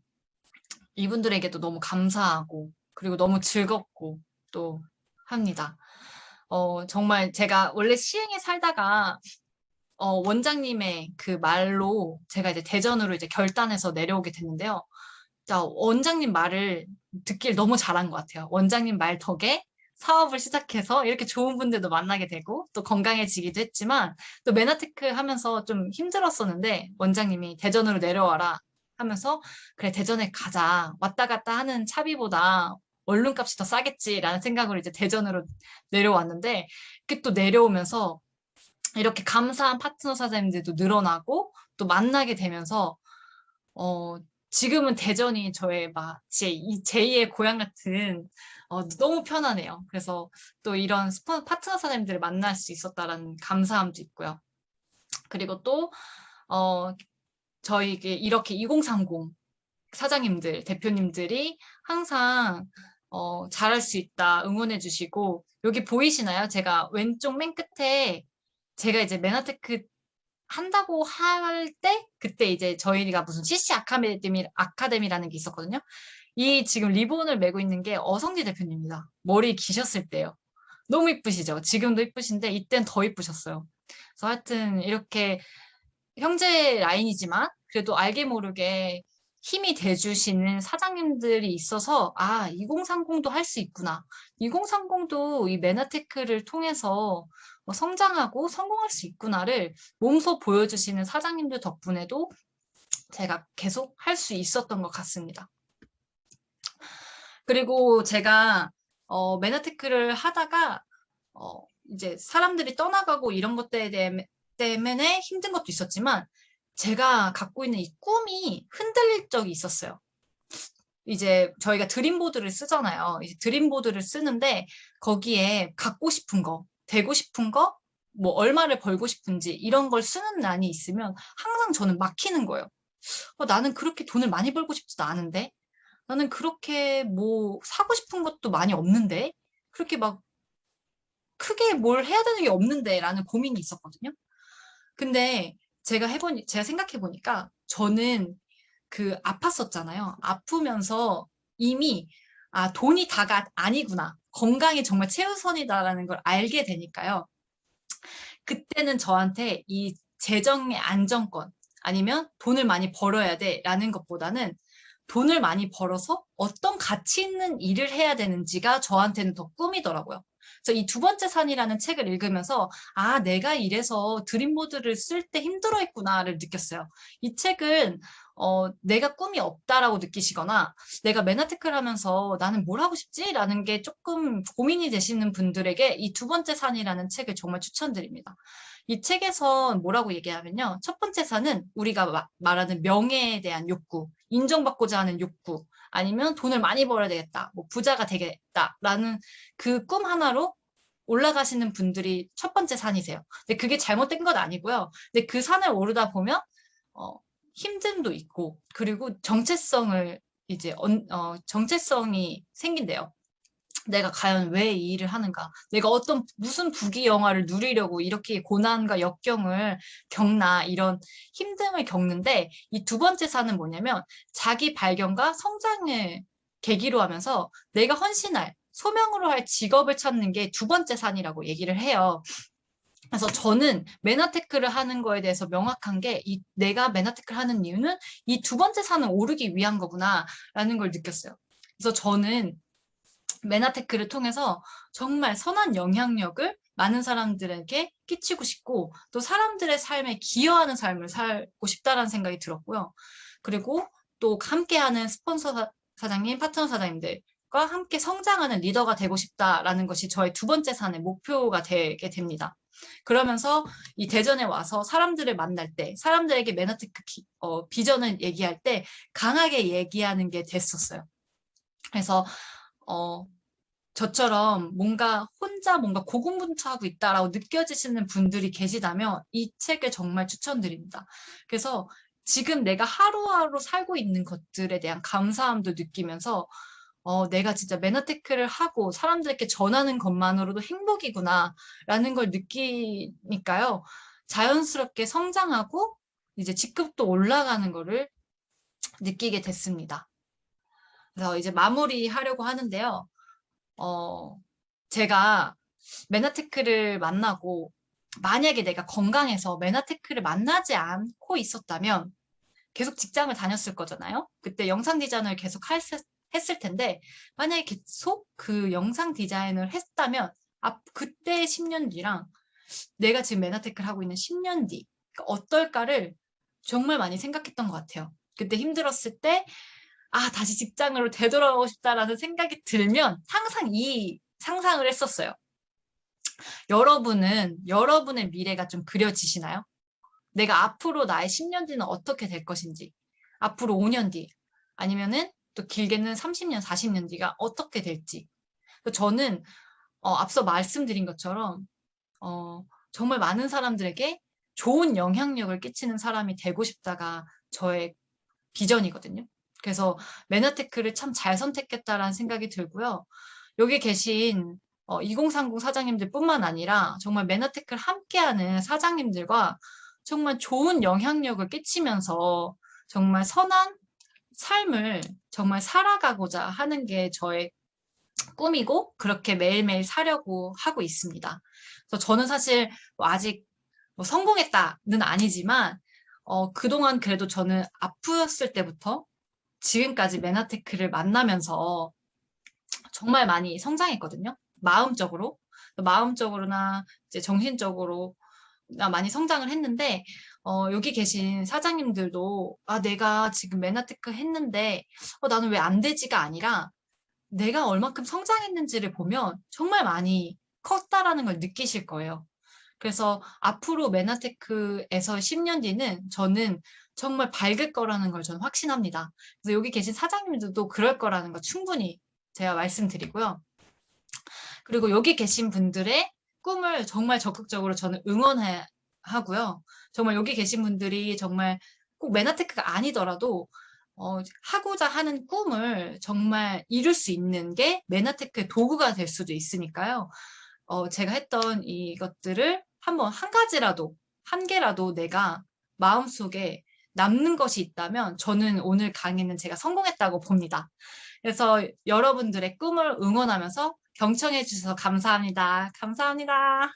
이분들에게도 너무 감사하고, 그리고 너무 즐겁고 또 합니다. 정말 제가 원래 시흥에 살다가 원장님의 그 말로 제가 이제 대전으로 이제 결단해서 내려오게 됐는데요. 자, 원장님 말을 듣길 너무 잘한 것 같아요. 원장님 말 덕에 사업을 시작해서 이렇게 좋은 분들도 만나게 되고 또 건강해지기도 했지만 또 메나테크 하면서 좀 힘들었었는데 원장님이 대전으로 내려와라 하면서 그래 대전에 가자. 왔다 갔다 하는 차비보다 원룸값이 더 싸겠지라는 생각으로 이제 대전으로 내려왔는데 그 또 내려오면서 이렇게 감사한 파트너 사장님들도 늘어나고 또 만나게 되면서 어 지금은 대전이 저의 막 제2의 고향 같은 너무 편하네요. 그래서 또 이런 파트너 사장님들을 만날 수 있었다라는 감사함도 있고요. 그리고 또 어, 저희에게 이렇게 2030 사장님들, 대표님들이 항상 잘할 수 있다 응원해 주시고 여기 보이시나요? 제가 왼쪽 맨 끝에 제가 이제 메나테크 한다고 할 때 그때 이제 저희가 무슨 CC 아카데미라는 게 있었거든요. 이 지금 리본을 메고 있는 게 어성지 대표님입니다. 머리 기셨을 때요. 너무 이쁘시죠? 지금도 이쁘신데 이땐 더 이쁘셨어요. 그래서 하여튼 이렇게 형제 라인이지만 그래도 알게 모르게 힘이 돼주시는 사장님들이 있어서 2030도 할 수 있구나. 2030도 이 메나테크를 통해서 성장하고 성공할 수 있구나를 몸소 보여주시는 사장님들 덕분에도 제가 계속 할 수 있었던 것 같습니다. 그리고 제가 메나테크를 하다가 이제 사람들이 떠나가고 이런 것 때문에 힘든 것도 있었지만 제가 갖고 있는 이 꿈이 흔들릴 적이 있었어요. 이제 저희가 드림보드를 쓰잖아요. 이제 드림보드를 쓰는데 거기에 갖고 싶은 거, 되고 싶은 거, 뭐 얼마를 벌고 싶은지 이런 걸 쓰는 란이 있으면 항상 저는 막히는 거예요. 나는 그렇게 돈을 많이 벌고 싶지도 않은데 나는 그렇게 뭐 사고 싶은 것도 많이 없는데 그렇게 막 크게 뭘 해야 되는 게 없는데 라는 고민이 있었거든요. 근데 제가 생각해보니까 저는 그 아팠었잖아요. 아프면서 이미 돈이 다가 아니구나. 건강이 정말 최우선이다라는 걸 알게 되니까요. 그때는 저한테 이 재정의 안정권 아니면 돈을 많이 벌어야 돼라는 것보다는 돈을 많이 벌어서 어떤 가치 있는 일을 해야 되는지가 저한테는 더 꿈이더라고요. 그래서 이 두 번째 산이라는 책을 읽으면서 내가 이래서 드림보드를 쓸 때 힘들어했구나를 느꼈어요. 이 책은 내가 꿈이 없다라고 느끼시거나 내가 메나테크를 하면서 나는 뭘 하고 싶지? 라는 게 조금 고민이 되시는 분들에게 이 두 번째 산이라는 책을 정말 추천드립니다. 이 책에서 뭐라고 얘기하면요. 첫 번째 산은 우리가 말하는 명예에 대한 욕구, 인정받고자 하는 욕구, 아니면 돈을 많이 벌어야 되겠다, 뭐 부자가 되겠다라는 그 꿈 하나로 올라가시는 분들이 첫 번째 산이세요. 근데 그게 잘못된 건 아니고요. 근데 그 산을 오르다 보면 어, 힘듦도 있고 그리고 정체성이 생긴대요. 내가 과연 왜 이 일을 하는가? 내가 무슨 부귀영화를 누리려고 이렇게 고난과 역경을 겪나? 이런 힘듦을 겪는데 이 두 번째 산은 뭐냐면 자기 발견과 성장을 계기로 하면서 내가 헌신할, 소명으로 할 직업을 찾는 게 두 번째 산이라고 얘기를 해요. 그래서 저는 메나테크를 하는 거에 대해서 명확한 게 내가 메나테크를 하는 이유는 이 두 번째 산을 오르기 위한 거구나라는 걸 느꼈어요. 그래서 저는 메나테크를 통해서 정말 선한 영향력을 많은 사람들에게 끼치고 싶고 또 사람들의 삶에 기여하는 삶을 살고 싶다라는 생각이 들었고요. 그리고 또 함께하는 스폰서 사장님, 파트너 사장님들과 함께 성장하는 리더가 되고 싶다라는 것이 저의 두 번째 산의 목표가 되게 됩니다. 그러면서 이 대전에 와서 사람들을 만날 때, 사람들에게 메나테크 비전을 얘기할 때 강하게 얘기하는 게 됐었어요. 그래서 어, 저처럼 혼자 뭔가 고군분투하고 있다라고 느껴지시는 분들이 계시다면 이 책을 정말 추천드립니다. 그래서 지금 내가 하루하루 살고 있는 것들에 대한 감사함도 느끼면서 내가 진짜 메나테크를 하고 사람들에게 전하는 것만으로도 행복이구나라는 걸 느끼니까요. 자연스럽게 성장하고 이제 직급도 올라가는 거를 느끼게 됐습니다. 그래서 이제 마무리하려고 하는데요. 어, 제가 메나테크를 만나고 만약에 내가 건강해서 메나테크를 만나지 않고 있었다면 계속 직장을 다녔을 거잖아요. 그때 영상 디자인을 계속 했을 텐데 만약에 계속 그 영상 디자인을 했다면 그때 10년 뒤랑 내가 지금 메나테크를 하고 있는 10년 뒤 어떨까를 정말 많이 생각했던 것 같아요. 그때 힘들었을 때 다시 직장으로 되돌아가고 싶다라는 생각이 들면 항상 이 상상을 했었어요. 여러분은 여러분의 미래가 좀 그려지시나요? 내가 앞으로 나의 10년 뒤는 어떻게 될 것인지, 앞으로 5년 뒤, 아니면은 또 길게는 30년, 40년 뒤가 어떻게 될지. 저는 앞서 말씀드린 것처럼 정말 많은 사람들에게 좋은 영향력을 끼치는 사람이 되고 싶다가 저의 비전이거든요. 그래서 메나테크를 참 잘 선택했다라는 생각이 들고요. 여기 계신 2030 사장님들뿐만 아니라 정말 메나테크를 함께하는 사장님들과 정말 좋은 영향력을 끼치면서 정말 선한 삶을 정말 살아가고자 하는 게 저의 꿈이고 그렇게 매일매일 사려고 하고 있습니다. 그래서 저는 사실 아직 성공했다는 아니지만 그동안 그래도 저는 아프었을 때부터 지금까지 메나테크를 만나면서 정말 많이 성장했거든요. 마음적으로나 이제 정신적으로 나 많이 성장을 했는데 여기 계신 사장님들도 내가 지금 메나테크 했는데 나는 왜 안 되지가 아니라 내가 얼만큼 성장했는지를 보면 정말 많이 컸다라는 걸 느끼실 거예요. 그래서 앞으로 메나테크에서 10년 뒤는 저는 정말 밝을 거라는 걸 저는 확신합니다. 그래서 여기 계신 사장님들도 그럴 거라는 거 충분히 제가 말씀드리고요. 그리고 여기 계신 분들의 꿈을 정말 적극적으로 저는 하고요. 정말 여기 계신 분들이 정말 꼭 메나테크가 아니더라도 하고자 하는 꿈을 정말 이룰 수 있는 게 메나테크의 도구가 될 수도 있으니까요. 제가 했던 이것들을 한번 한 개라도 내가 마음속에 남는 것이 있다면 저는 오늘 강의는 제가 성공했다고 봅니다. 그래서 여러분들의 꿈을 응원하면서 경청해 주셔서 감사합니다. 감사합니다.